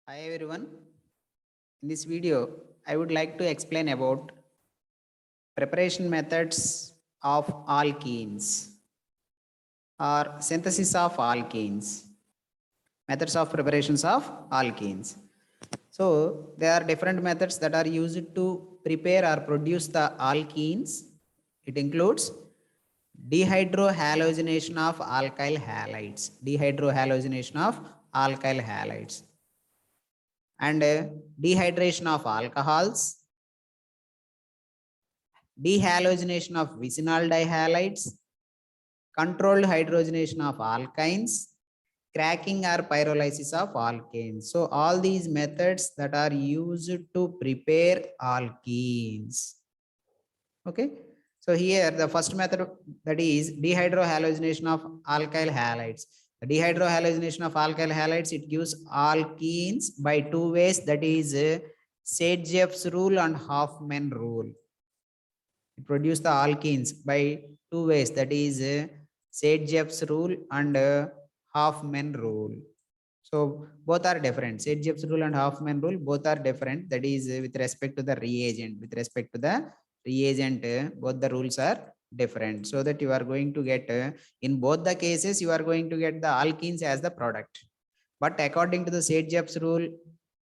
Hi everyone. In this video, I would like to explain about preparation methods of alkenes or synthesis of alkenes. Methods of preparations of alkenes. So there are different methods that are used to prepare or produce the alkenes. It includes dehydrohalogenation of alkyl halides. Dehydrohalogenation of alkyl halides. And dehydration of alcohols, dehalogenation of vicinal dihalides, controlled hydrogenation of alkynes, cracking or pyrolysis of alkanes. So all these methods that are used to prepare alkenes. Okay. So here the first method, that is dehydrohalogenation of alkyl halides. The dehydrohalogenation of alkyl halides, it gives alkenes by two ways, that is Saint-Jeff's rule and Hoffman rule. It produces the alkenes by two ways, that is Saint-Jeff's rule and Hoffman rule. So both are different. Saint-Jeff's rule and Hoffman rule, both are different. That is with respect to the reagent. With respect to the reagent, both the rules are different. So that you are going to get, in both the cases, you are going to get the alkenes as the product. But according to the Saint-Jeff's rule,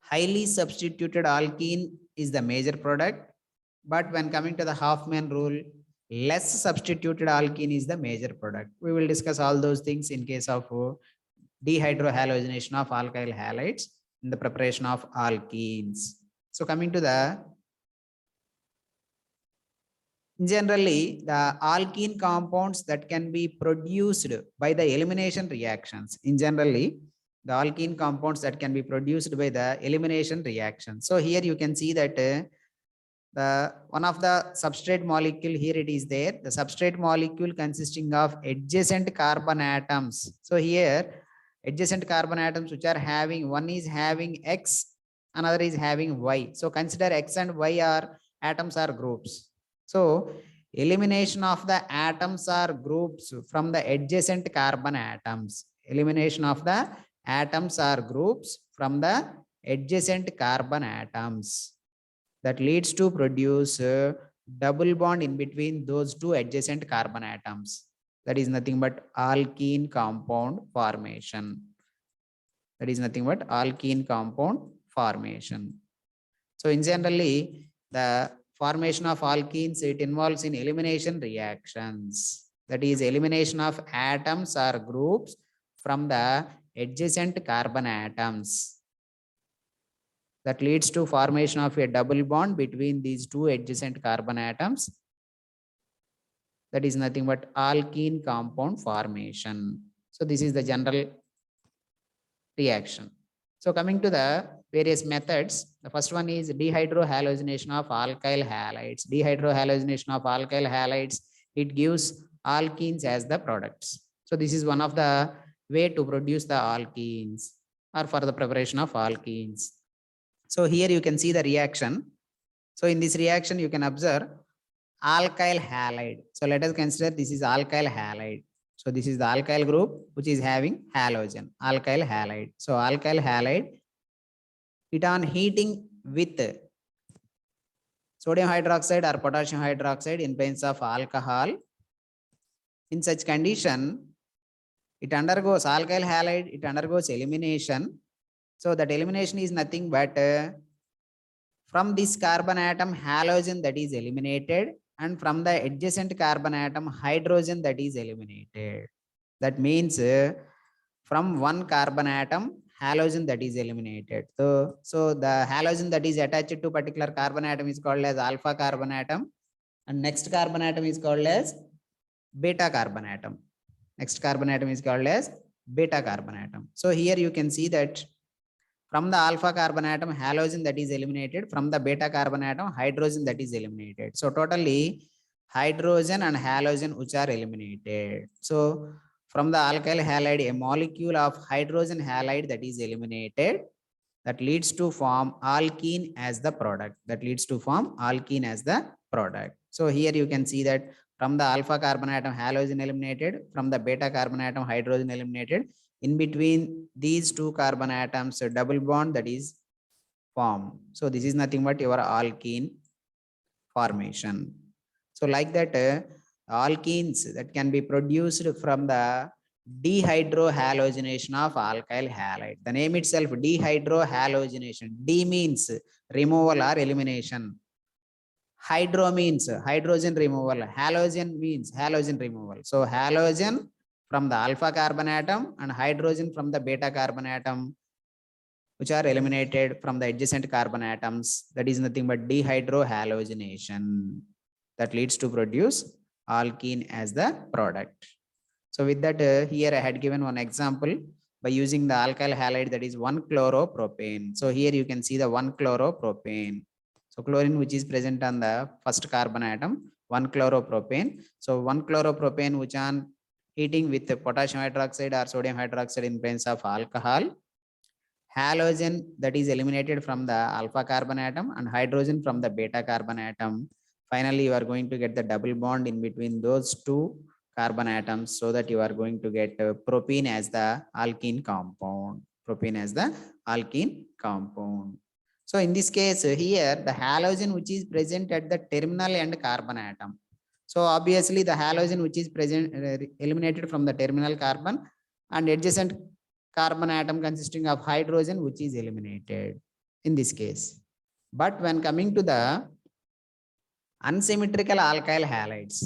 highly substituted alkene is the major product. But when coming to the Hoffman rule, less substituted alkene is the major product. We will discuss all those things in case of dehydrohalogenation of alkyl halides in the preparation of alkenes. So coming to the, generally the alkene compounds that can be produced by the elimination reactions. In generally, the alkene compounds that can be produced by the elimination reaction. So here you can see that the one of the substrate molecule, here it is there, the substrate molecule consisting of adjacent carbon atoms. So here adjacent carbon atoms which are having, one is having X, another is having Y. So consider X and Y are atoms or groups. So elimination of the atoms or groups from the adjacent carbon atoms. Elimination of the atoms or groups from the adjacent carbon atoms, that leads to produce a double bond in between those two adjacent carbon atoms. That is nothing but alkene compound formation. That is nothing but alkene compound formation. So in generally, the formation of alkenes, it involves in elimination reactions. That is elimination of atoms or groups from the adjacent carbon atoms, that leads to formation of a double bond between these two adjacent carbon atoms. That is nothing but alkene compound formation. So this is the general reaction. So coming to the various methods, the first one is dehydrohalogenation of alkyl halides. Dehydrohalogenation of alkyl halides, it gives alkenes as the products. So this is one of the way to produce the alkenes or for the preparation of alkenes. So here you can see the reaction. So in this reaction, you can observe alkyl halide. So let us consider this is alkyl halide. So this is the alkyl group which is having halogen, alkyl halide. So alkyl halide, it on heating with sodium hydroxide or potassium hydroxide in presence of alcohol. In such condition, it undergoes alkyl halide, it undergoes elimination. So that elimination is nothing but from this carbon atom halogen that is eliminated, and from the adjacent carbon atom hydrogen that is eliminated. That means from one carbon atom halogen that is eliminated. So the halogen that is attached to particular carbon atom is called as alpha carbon atom, and next carbon atom is called as beta carbon atom. Next carbon atom is called as beta carbon atom. So here you can see that from the alpha carbon atom halogen that is eliminated, from the beta carbon atom hydrogen that is eliminated. So totally hydrogen and halogen which are eliminated. So from the alkyl halide, a molecule of hydrogen halide that is eliminated, that leads to form alkene as the product. That leads to form alkene as the product. So here you can see that From the alpha carbon atom, halogen eliminated. From the beta carbon atom, hydrogen eliminated. In between these two carbon atoms, a double bond that is formed. So this is nothing but your alkene formation. So like that, alkenes that can be produced from the dehydrohalogenation of alkyl halide. The name itself, dehydrohalogenation. D means removal or elimination. Hydro means hydrogen removal. Halogen means halogen removal. So halogen from the alpha carbon atom and hydrogen from the beta carbon atom, which are eliminated from the adjacent carbon atoms. That is nothing but dehydrohalogenation that leads to produce alkene as the product. So with that, here I had given one example by using the alkyl halide, that is 1-chloropropane. So here you can see the 1-chloropropane. So chlorine which is present on the first carbon atom, 1-chloropropane. So 1-chloropropane which on heating with potassium hydroxide or sodium hydroxide in presence of alcohol, halogen that is eliminated from the alpha carbon atom and hydrogen from the beta carbon atom. Finally, you are going to get the double bond in between those two carbon atoms, so that you are going to get propene as the alkene compound. Propene as the alkene compound. So in this case here, the halogen which is present at the terminal end carbon atom. So obviously the halogen which is present eliminated from the terminal carbon, and adjacent carbon atom consisting of hydrogen which is eliminated in this case. But when coming to the unsymmetrical alkyl halides,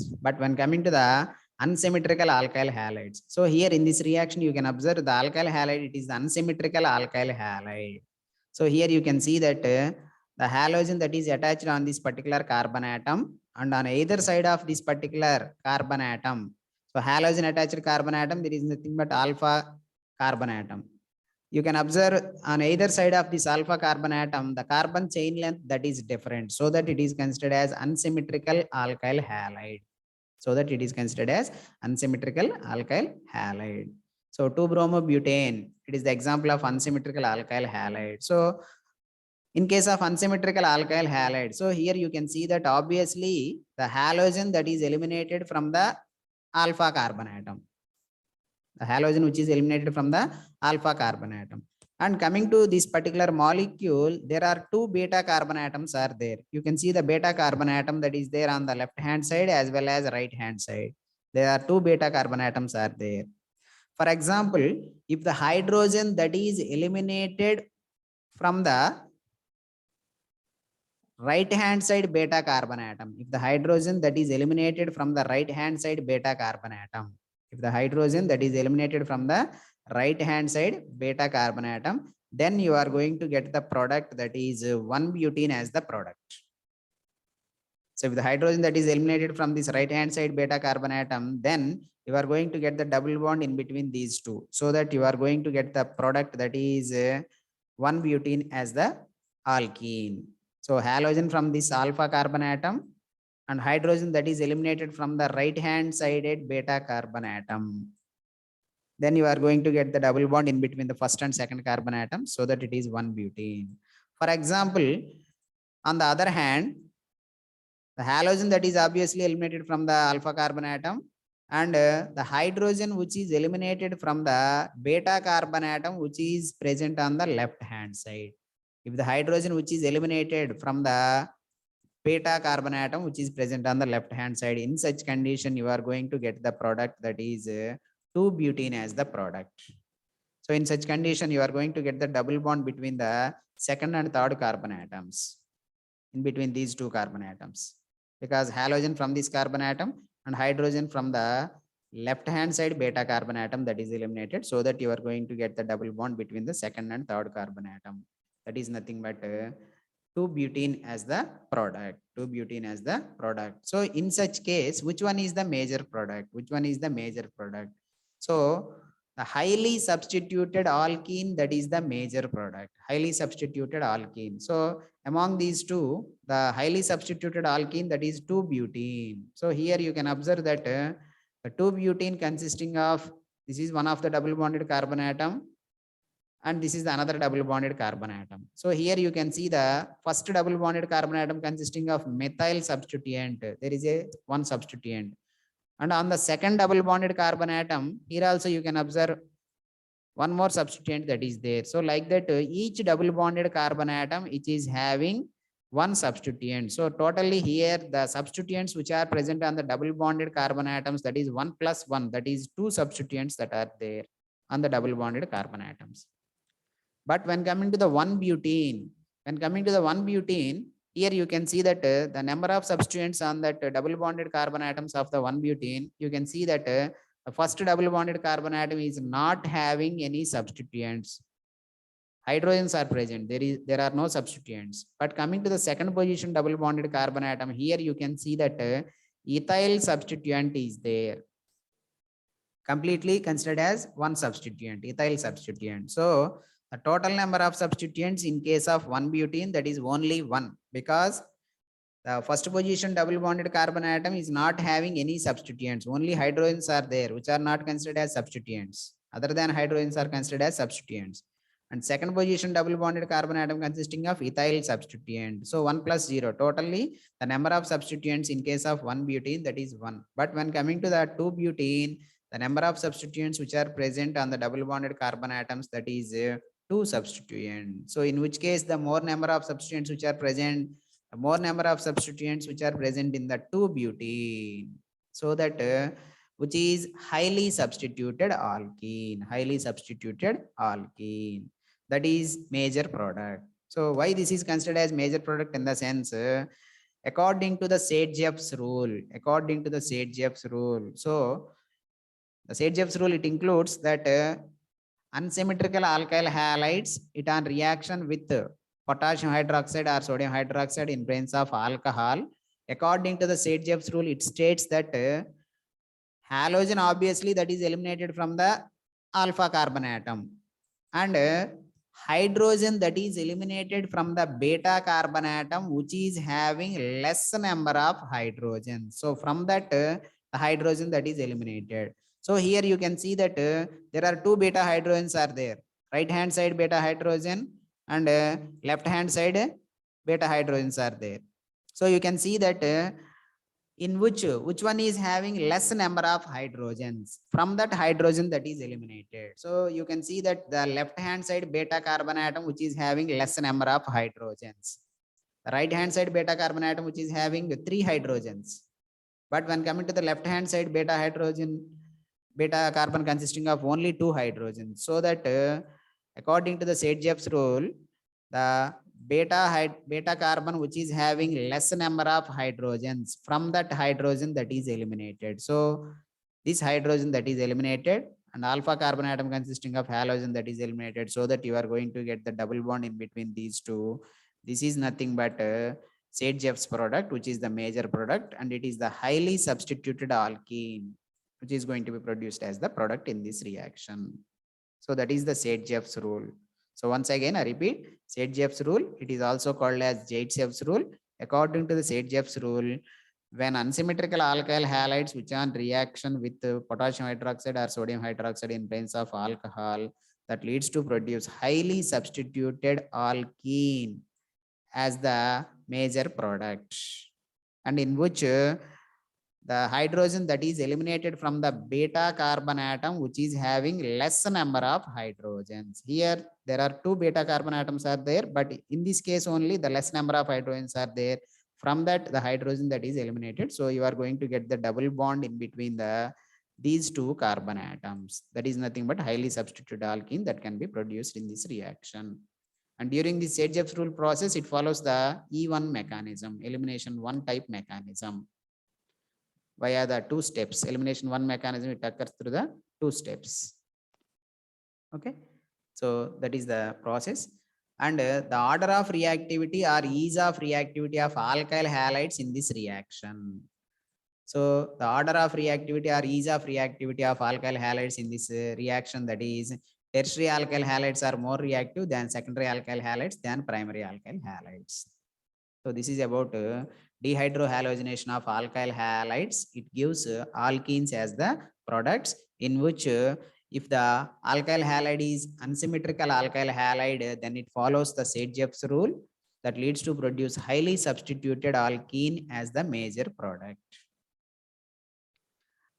so here in this reaction you can observe the alkyl halide, it is the unsymmetrical alkyl halide. So here you can see that the halogen that is attached on this particular carbon atom, and on either side of this particular carbon atom, so halogen attached carbon atom, there is nothing but alpha carbon atom. You can observe on either side of this alpha carbon atom, the carbon chain length that is different, so that it is considered as unsymmetrical alkyl halide. So that it is considered as unsymmetrical alkyl halide. So 2-bromobutane, it is the example of unsymmetrical alkyl halide. So in case of unsymmetrical alkyl halide, so here you can see that obviously the halogen that is eliminated from the alpha carbon atom. The halogen which is eliminated from the alpha carbon atom. And coming to this particular molecule, there are two beta carbon atoms are there. You can see the beta carbon atom that is there on the left hand side as well as right hand side. There are two beta carbon atoms are there. For example, if the hydrogen that is eliminated from the right hand side beta carbon atom, if the hydrogen that is eliminated from the right hand side beta carbon atom, if the hydrogen that is eliminated from the right hand side beta carbon atom, then you are going to get the product that is 1-butene as the product. So if the hydrogen that is eliminated from this right hand side beta carbon atom, then you are going to get the double bond in between these two, so that you are going to get the product that is 1-butene as the alkene. So halogen from this alpha carbon atom and hydrogen that is eliminated from the right hand sided beta carbon atom. Then you are going to get the double bond in between the first and second carbon atom, so that it is 1-butene. For example, on the other hand, the halogen that is obviously eliminated from the alpha carbon atom, and the hydrogen which is eliminated from the beta carbon atom which is present on the left hand side. If the hydrogen which is eliminated from the beta carbon atom which is present on the left hand side, in such condition you are going to get the product that is 2-butene as the product. So in such condition you are going to get the double bond between the second and third carbon atoms, in between these two carbon atoms, because halogen from this carbon atom and hydrogen from the left hand side beta carbon atom that is eliminated, so that you are going to get the double bond between the second and third carbon atom. That is nothing but 2-butene as the product. 2-butene as the product. So in such case, which one is the major product? Which one is the major product? So the highly substituted alkene, that is the major product. Highly substituted alkene. So among these two, the highly substituted alkene, that is 2-butene. So here you can observe that the 2-butene consisting of, this is one of the double bonded carbon atom, and this is the another double bonded carbon atom. So here you can see the first double bonded carbon atom consisting of methyl substituent. There is a one substituent. And on the second double bonded carbon atom, here also you can observe one more substituent that is there. So like that, each double bonded carbon atom, it is having one substituent. So totally here, the substituents which are present on the double bonded carbon atoms, that is 1 plus 1, that is 2 substituents that are there on the double bonded carbon atoms. But when coming to the 1-butene, here you can see that the number of substituents on that double bonded carbon atoms of the 1-butene, you can see that the first double bonded carbon atom is not having any substituents. Hydrogens are present. There are no substituents. But coming to the second position double bonded carbon atom, here you can see that ethyl substituent is there. Completely considered as one substituent, ethyl substituent. So the total number of substituents in case of 1-butene, that is only 1, because the first position double bonded carbon atom is not having any substituents. Only hydrogens are there, which are not considered as substituents. Other than hydrogens are considered as substituents. And second position double bonded carbon atom consisting of ethyl substituent. So 1 plus 0. Totally, the number of substituents in case of 1-butene, that is 1. But when coming to the 2-butene, the number of substituents which are present on the double bonded carbon atoms, that is 2 substituents. So in which case, the more number of substituents which are present, the more number of substituents which are present in the 2-butene. So that which is highly substituted alkene, that is major product. So why this is considered as major product? In the sense, according to the Saint-Jeff's rule, so the Saint-Jeff's rule, it includes that unsymmetrical alkyl halides, it on reaction with potassium hydroxide or sodium hydroxide in presence of alcohol. According to the Saint-Jeff's rule, it states that halogen, obviously, that is eliminated from the alpha carbon atom, and hydrogen, that is eliminated from the beta carbon atom, which is having less number of hydrogens. So from that, the hydrogen that is eliminated. So here you can see that there are 2 beta hydrogens are there. Right hand side beta hydrogen and left hand side beta hydrogens are there. So you can see that in which one is having less number of hydrogens. From that, hydrogen that is eliminated. So you can see that the left hand side beta carbon atom, which is having less number of hydrogens. The right hand side beta carbon atom, which is having 3 hydrogens. But when coming to the left hand side beta carbon consisting of only 2 hydrogens. So that according to the Saint-Jeff's rule, the beta carbon which is having less number of hydrogens, from that hydrogen that is eliminated. So this hydrogen that is eliminated, and alpha carbon atom consisting of halogen that is eliminated, so that you are going to get the double bond in between these two. This is nothing but Saint-Jeff's product, which is the major product, and it is the highly substituted alkene which is going to be produced as the product in this reaction. So that is the Saint-Jeff's rule. So once again, I repeat, Saint-Jeff's rule, it is also called as Zaitsev's rule. According to the Saint-Jeff's rule, when unsymmetrical alkyl halides which are in reaction with potassium hydroxide or sodium hydroxide in presence of alcohol, that leads to produce highly substituted alkene as the major product, and in which the hydrogen that is eliminated from the beta carbon atom, which is having less number of hydrogens. Here there are 2 beta carbon atoms are there, but in this case only the less number of hydrogens are there. From that, the hydrogen that is eliminated. So you are going to get the double bond in between these 2 carbon atoms. That is nothing but highly substituted alkene that can be produced in this reaction. And during the Saint-Jeff's rule process, it follows the E1 mechanism, elimination 1 type mechanism. Via the 2 steps, elimination 1 mechanism, it occurs through the 2 steps. Okay, so that is the process. And the order of reactivity or ease of reactivity of alkyl halides in this reaction. So the order of reactivity or ease of reactivity of alkyl halides in this reaction, that is, tertiary alkyl halides are more reactive than secondary alkyl halides than primary alkyl halides. So this is about dehydrohalogenation of alkyl halides. It gives alkenes as the products, in which if the alkyl halide is unsymmetrical alkyl halide, then it follows the Saint-Jeff's rule that leads to produce highly substituted alkene as the major product.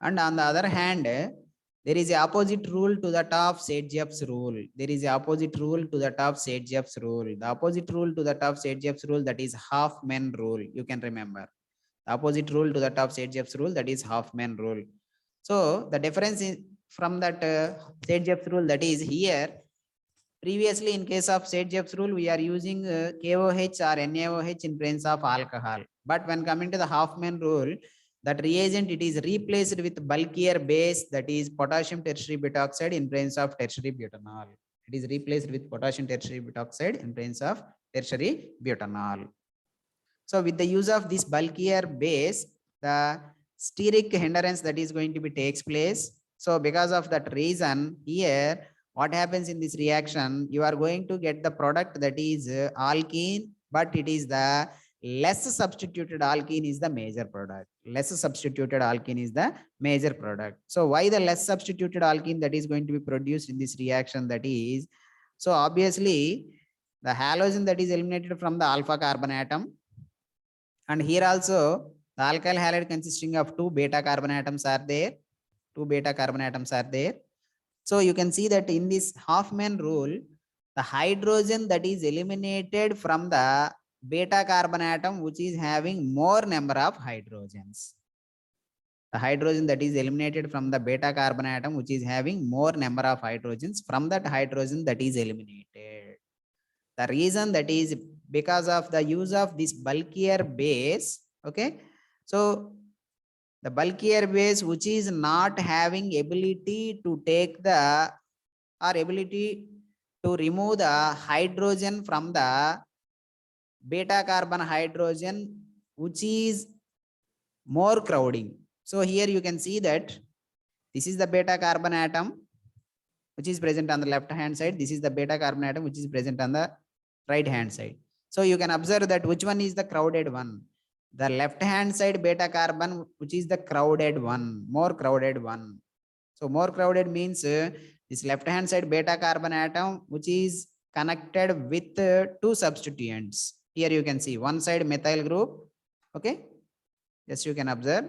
And on the other hand, there is a opposite rule to that of Saint-Jeff's rule. There is a opposite rule to that of Saint-Jeff's rule. The opposite rule to that of Saint-Jeff's rule, that is Halfman rule. You can remember. The opposite rule to that of Saint-Jeff's rule, that is Halfman rule. So the difference is from that Saint-Jeff's rule, that is here. Previously, in case of Saint-Jeff's rule, we are using KOH or NaOH in presence of alcohol. But when coming to the Halfman rule, that reagent, it is replaced with bulkier base, that is potassium tertiary butoxide in presence of tertiary butanol. It is replaced with potassium tertiary butoxide in presence of tertiary butanol. So with the use of this bulkier base, the steric hindrance that is going to be takes place. So because of that reason, here what happens in this reaction, you are going to get the product that is alkene, but it is the less substituted alkene is the major product. Less substituted alkene is the major product. So why the less substituted alkene that is going to be produced in this reaction, that is, so obviously the halogen that is eliminated from the alpha carbon atom, and here also the alkyl halide consisting of 2 beta carbon atoms are there. 2 beta carbon atoms are there. So you can see that in this Halfman rule, the hydrogen that is eliminated from the beta carbon atom, which is having more number of hydrogens. The hydrogen that is eliminated from the beta carbon atom, which is having more number of hydrogens from that hydrogen that is eliminated. The reason that is because of the use of this bulkier base. Okay. So the bulkier base, which is not having ability to take the or ability to remove the hydrogen from the beta carbon hydrogen, which is more crowding. So here you can see that this is the beta carbon atom, which is present on the left hand side. This is the beta carbon atom, which is present on the right hand side. So you can observe that which one is the crowded one. The left hand side beta carbon, which is the crowded one, more crowded one. So more crowded means this left hand side beta carbon atom, which is connected with 2 substituents. Here you can see one side methyl group. Okay. Yes, you can observe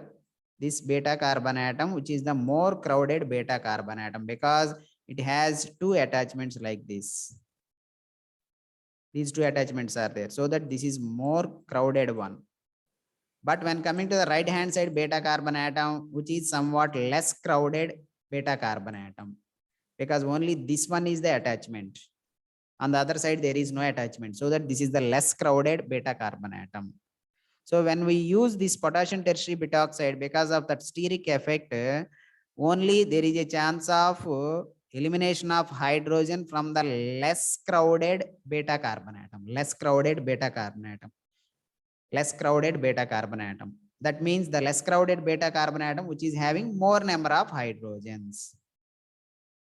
this beta carbon atom, which is the more crowded beta carbon atom, because it has 2 attachments like this. These 2 attachments are there, so that this is more crowded one. But when coming to the right hand side beta carbon atom, which is somewhat less crowded beta carbon atom, because only this one is the attachment. On the other side, there is no attachment, so that this is the less crowded beta carbon atom. So when we use this potassium tertiary butoxide, because of that steric effect, only there is a chance of elimination of hydrogen from the less crowded beta carbon atom. Less crowded beta carbon atom. Less crowded beta carbon atom. That means the less crowded beta carbon atom, which is having more number of hydrogens.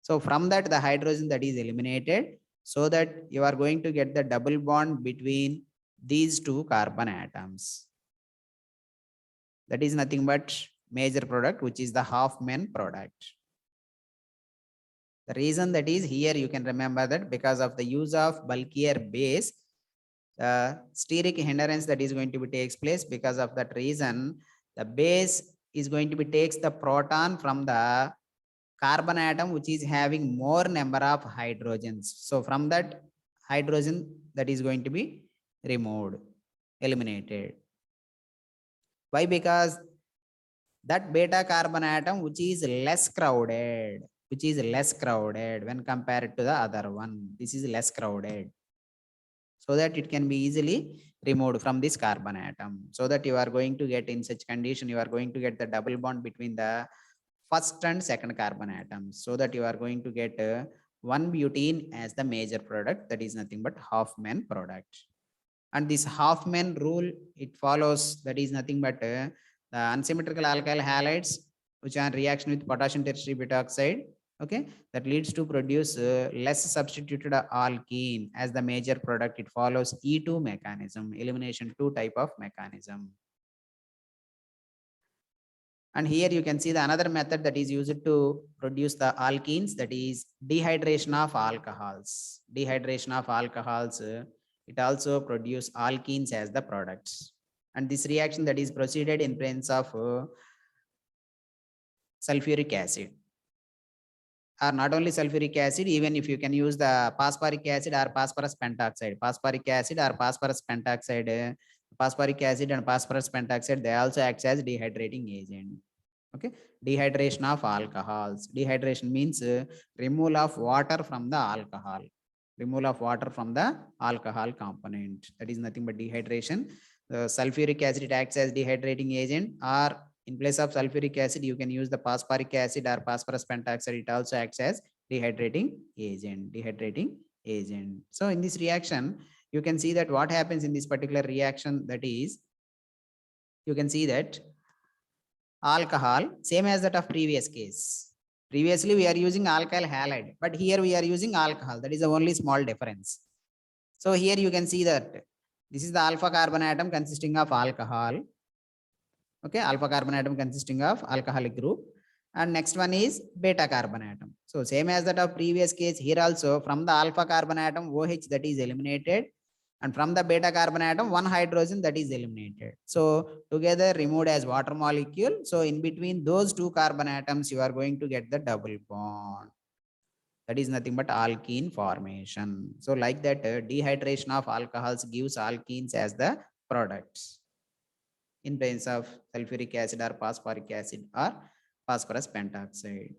So from that, the hydrogen that is eliminated, so that you are going to get the double bond between these 2 carbon atoms. That is nothing but major product, which is the Halfman product. The reason that is here, you can remember that because of the use of bulkier base, the steric hindrance that is going to be takes place. Because of that reason, the base is going to be takes the proton from the carbon atom, which is having more number of hydrogens. So from that hydrogen that is going to be removed, eliminated. Why? Because that beta carbon atom, which is less crowded, when compared to the other one, this is less crowded, so that it can be easily removed from this carbon atom. So that you are going to get, in such condition, you are going to get the double bond between the first and second carbon atoms, so that you are going to get 1 butene as the major product. That is nothing but Halfman product. And this Halfman rule, it follows, that is nothing but the unsymmetrical alkyl halides, which are in reaction with potassium tertiary butoxide, okay, that leads to produce less substituted alkene as the major product. It follows E2 mechanism, elimination 2 type of mechanism. And here you can see the another method that is used to produce the alkenes, that is dehydration of alcohols. Dehydration of alcohols, it also produce alkenes as the products. And this reaction that is proceeded in presence of sulfuric acid. Or not only sulfuric acid, even if you can use the phosphoric acid or phosphorus pentoxide, phosphoric acid or phosphorus pentoxide, phosphoric acid and phosphorus pentoxide, they also act as dehydrating agent. Okay, dehydration of alcohols. Dehydration means removal of water from the alcohol. Removal of water from the alcohol component. That is nothing but dehydration. The sulfuric acid acts as dehydrating agent, or in place of sulfuric acid, you can use the phosphoric acid or phosphorus pentoxide. It also acts as dehydrating agent. Dehydrating agent. So in this reaction, you can see that what happens in this particular reaction, that is, you can see that alcohol, same as that of previous case. Previously, we are using alkyl halide, but here we are using alcohol. That is the only small difference. So here you can see that this is the alpha carbon atom consisting of alcohol. Okay, alpha carbon atom consisting of alcoholic group. And next one is beta carbon atom. So same as that of previous case, here also from the alpha carbon atom, OH that is eliminated. And from the beta carbon atom, one hydrogen that is eliminated. So together removed as water molecule. So in between those two carbon atoms, you are going to get the double bond. That is nothing but alkene formation. So like that, dehydration of alcohols gives alkenes as the products in presence of sulfuric acid or phosphoric acid or phosphorus pentoxide.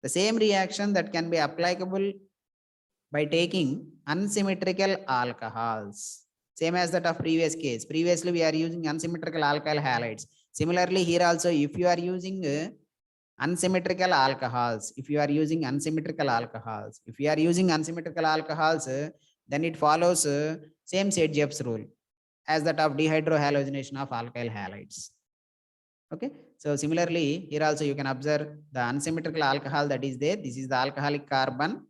The same reaction that can be applicable by taking unsymmetrical alcohols, same as that of previous case. Previously, we are using unsymmetrical alkyl halides. Similarly, here also, if you are using unsymmetrical alcohols, if you are using unsymmetrical alcohols, then it follows same Sedgwick's rule as that of dehydrohalogenation of alkyl halides. Okay. So similarly, here also you can observe the unsymmetrical alcohol that is there. This is the alcoholic carbon.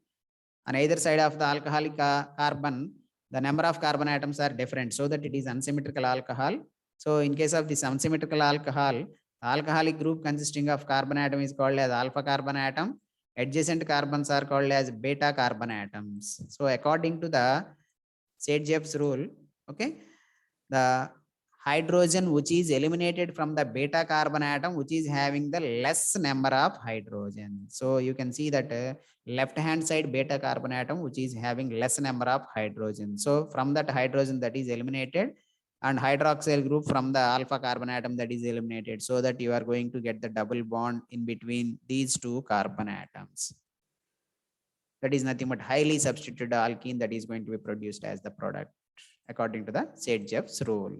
On either side of the alcoholic carbon, the number of carbon atoms are different, so that it is unsymmetrical alcohol. So in case of this unsymmetrical alcohol, the alcoholic group consisting of carbon atom is called as alpha carbon atom. Adjacent carbons are called as beta carbon atoms. So according to the Sedgwick's rule, okay, the hydrogen which is eliminated from the beta carbon atom, which is having the less number of hydrogen. So you can see that left hand side beta carbon atom which is having less number of hydrogen. So from that hydrogen that is eliminated, and hydroxyl group from the alpha carbon atom that is eliminated, so that you are going to get the double bond in between these two carbon atoms. That is nothing but highly substituted alkene that is going to be produced as the product according to the Sedgwick's rule.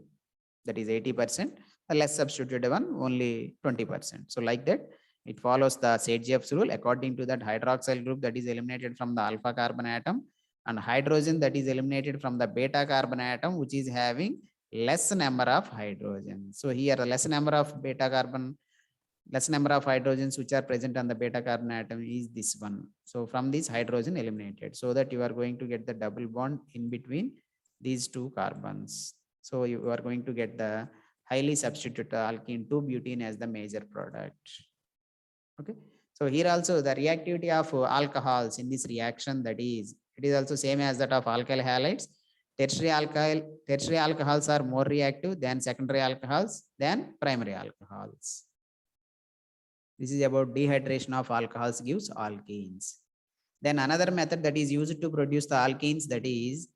That is 80%, the less substituted one only 20%. So like that, it follows the Sedgwick's rule. According to that, hydroxyl group that is eliminated from the alpha carbon atom, and hydrogen that is eliminated from the beta carbon atom, which is having less number of hydrogen. So here the less number of beta carbon, less number of hydrogens which are present on the beta carbon atom is this one. So from this hydrogen eliminated, so that you are going to get the double bond in between these two carbons. So you are going to get the highly substituted alkene 2-butene as the major product. Okay. So here also the reactivity of alcohols in this reaction, that is, it is also same as that of alkyl halides. Tertiary alcohols are more reactive than secondary alcohols than primary alcohols. This is about dehydration of alcohols gives alkenes. Then another method that is used to produce the alkenes, that is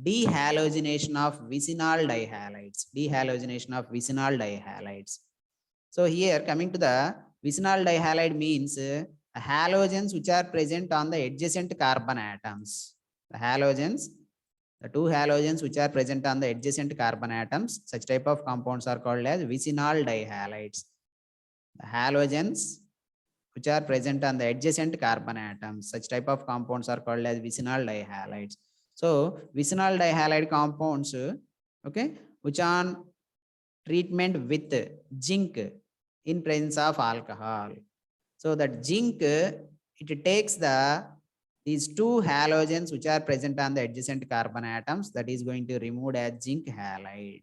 dehalogenation of vicinal dihalides. Dehalogenation of vicinal dihalides. So here coming to the vicinal dihalide means halogens which are present on the adjacent carbon atoms. The halogens, the two halogens which are present on the adjacent carbon atoms, such type of compounds are called as vicinal dihalides. The halogens which are present on the adjacent carbon atoms, such type of compounds are called as vicinal dihalides. So vicinal dihalide compounds, okay, which on treatment with zinc in presence of alcohol. So that zinc, it takes these two halogens which are present on the adjacent carbon atoms, that is going to remove as zinc halide.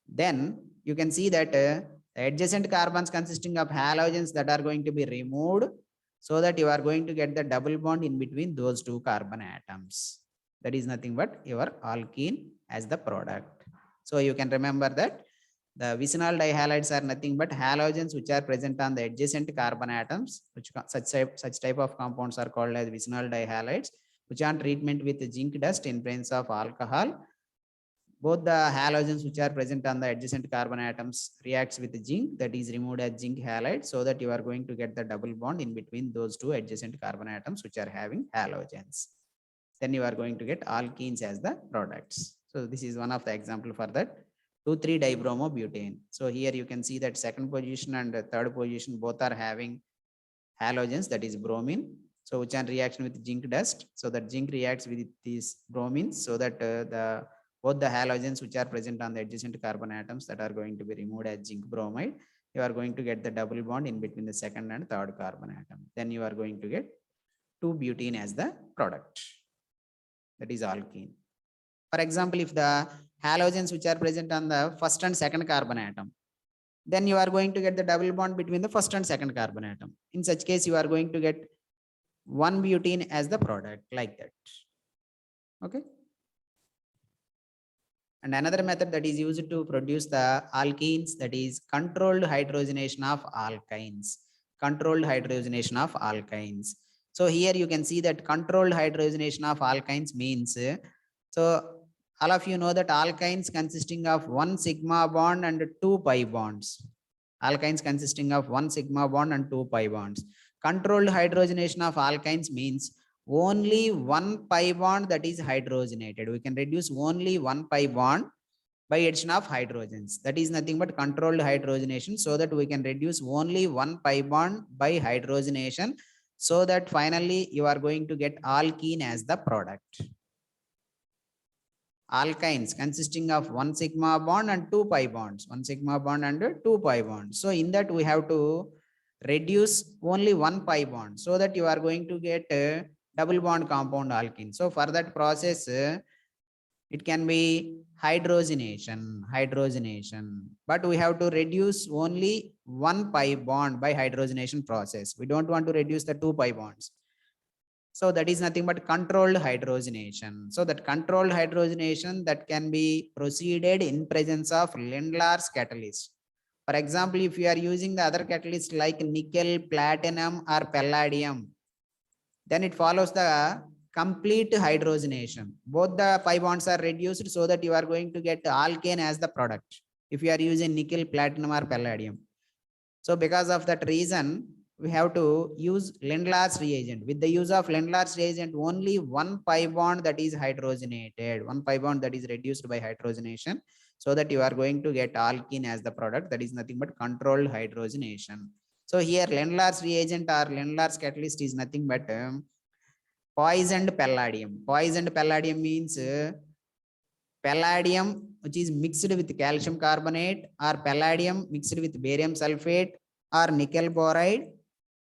Then you can see that the adjacent carbons consisting of halogens that are going to be removed, so that you are going to get the double bond in between those two carbon atoms. That is nothing but your alkene as the product. So you can remember that The vicinal dihalides are nothing but halogens which are present on the adjacent carbon atoms, which such type of compounds are called as vicinal dihalides, which on treatment with zinc dust in presence of alcohol, both the halogens which are present on the adjacent carbon atoms reacts with zinc, that is removed as zinc halide, so that you are going to get the double bond in between those two adjacent carbon atoms which are having halogens. Then you are going to get alkenes as the products. So this is one of the example for that 2,3-dibromobutane. So here you can see that second position and the third position both are having halogens, that is bromine. So which on reaction with zinc dust, so that zinc reacts with these bromines, so that both the halogens which are present on the adjacent carbon atoms that are going to be removed as zinc bromide, you are going to get the double bond in between the second and third carbon atom. Then you are going to get 2-butene as the product, that is alkene. For example, if the halogens which are present on the first and second carbon atom, then you are going to get the double bond between the first and second carbon atom. In such case, you are going to get 1-butene as the product, like that. Okay. And another method that is used to produce the alkenes, that is controlled hydrogenation of alkynes. Controlled hydrogenation of alkynes. So here you can see that controlled hydrogenation of alkynes means, so all of you know that alkynes consisting of 1 sigma bond and 2 pi bonds. Alkynes consisting of 1 sigma bond and 2 pi bonds. Controlled hydrogenation of alkynes means only 1 pi bond that is hydrogenated. We can reduce only 1 pi bond by addition of hydrogens. That is nothing but controlled hydrogenation, so that we can reduce only 1 pi bond by hydrogenation, so that finally you are going to get alkene as the product. Alkynes consisting of 1 sigma bond and 2 pi bonds, 1 sigma bond and 2 pi bonds. So in that we have to reduce only 1 pi bond, so that you are going to get double bond compound alkene. So for that process, it can be hydrogenation, but we have to reduce only 1 pi bond by hydrogenation process. We don't want to reduce the 2 pi bonds. So that is nothing but controlled hydrogenation. So that controlled hydrogenation that can be proceeded in presence of Lindlar's catalyst. For example, if you are using the other catalyst like nickel, platinum or palladium, then it follows the complete hydrogenation. Both the pi bonds are reduced, so that you are going to get alkane as the product if you are using nickel, platinum or palladium. So because of that reason, we have to use Lindlar's reagent. With the use of Lindlar's reagent, only 1 pi bond that is hydrogenated, 1 pi bond that is reduced by hydrogenation, so that you are going to get alkene as the product. That is nothing but controlled hydrogenation. So here Lindlar's reagent or Lindlar's catalyst is nothing but poisoned palladium. Poisoned palladium means palladium which is mixed with calcium carbonate, or palladium mixed with barium sulfate or nickel boride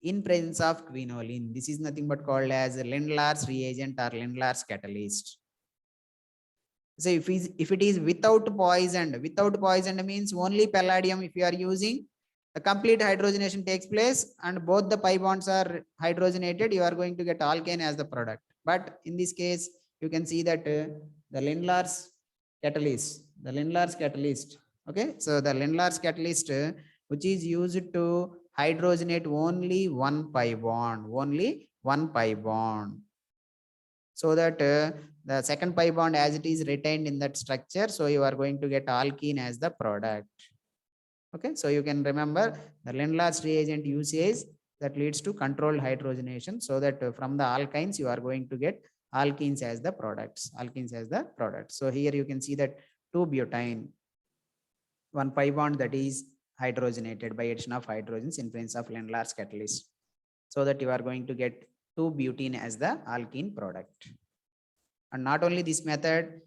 in presence of quinoline. This is nothing but called as Lindlar's reagent or Lindlar's catalyst. So if it is without poisoned means only palladium if you are using, the complete hydrogenation takes place and both the pi bonds are hydrogenated, you are going to get alkane as the product. But in this case, you can see that the Lindlar's catalyst, okay, so the Lindlar's catalyst which is used to hydrogenate only 1 pi bond, so that the second pi bond as it is retained in that structure, so you are going to get alkene as the product. Okay, so you can remember the Lindlar's reagent usage that leads to controlled hydrogenation, so that from the alkynes you are going to get alkenes as the products. So here you can see that 2-butane, 1 pi bond that is hydrogenated by addition of hydrogens in presence of Lindlar's catalyst, so that you are going to get 2-butene as the alkene product. And not only this method,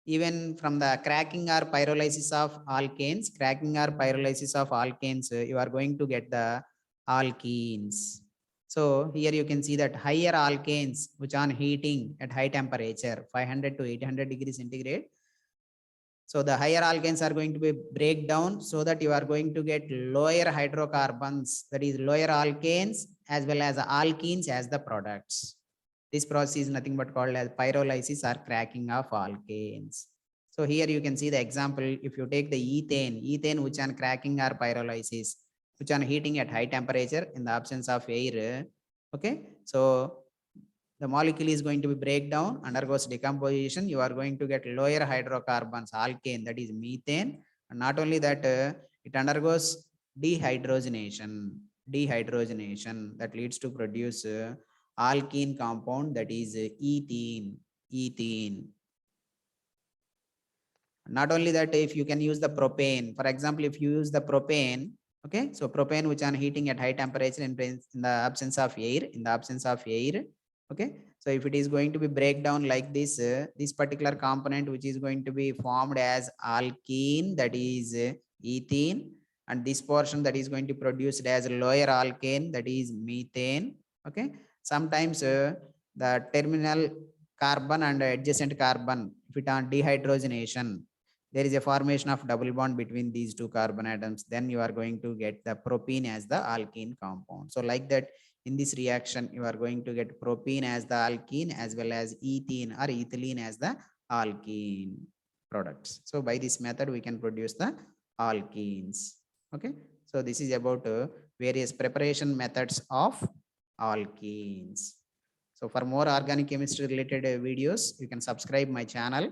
even from the cracking or pyrolysis of alkanes, you are going to get the alkenes. So here you can see that higher alkanes which on heating at high temperature 500 to 800 degrees centigrade, so the higher alkanes are going to be break down, so that you are going to get lower hydrocarbons, that is lower alkanes as well as alkenes as the products. This process is nothing but called as pyrolysis or cracking of alkanes. So here you can see the example. If you take the ethane which on cracking or pyrolysis, which on heating at high temperature in the absence of air. Okay, so the molecule is going to be breakdown, undergoes decomposition. You are going to get lower hydrocarbons, alkane, that is methane. And not only that, it undergoes dehydrogenation that leads to produce alkene compound, that is ethene. Not only that, if you can use the propane, for example, if you use the propane, okay, so propane which on heating at high temperature in the absence of air, okay, so if it is going to be breakdown like this particular component which is going to be formed as alkene, that is ethene, and this portion that is going to be produced as lower alkane, that is methane. Okay, sometimes the terminal carbon and adjacent carbon, if it on dehydrogenation, there is a formation of double bond between these two carbon atoms, then you are going to get the propene as the alkene compound. So like that, in this reaction, you are going to get propene as the alkene as well as ethene or ethylene as the alkene products. So by this method, we can produce the alkenes. Okay. So this is about various preparation methods of alkenes. So for more organic chemistry related videos, you can subscribe my channel.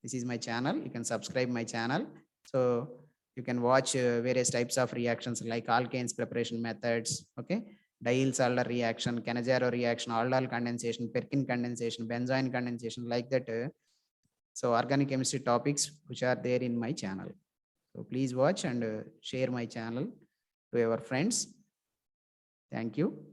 This is my channel. You can subscribe my channel. So you can watch various types of reactions like alkanes preparation methods. Okay. Diels-Alder reaction, Cannizzaro reaction, aldol condensation, Perkin condensation, benzoin condensation, like that. So organic chemistry topics which are there in my channel. So please watch and share my channel to your friends. Thank you.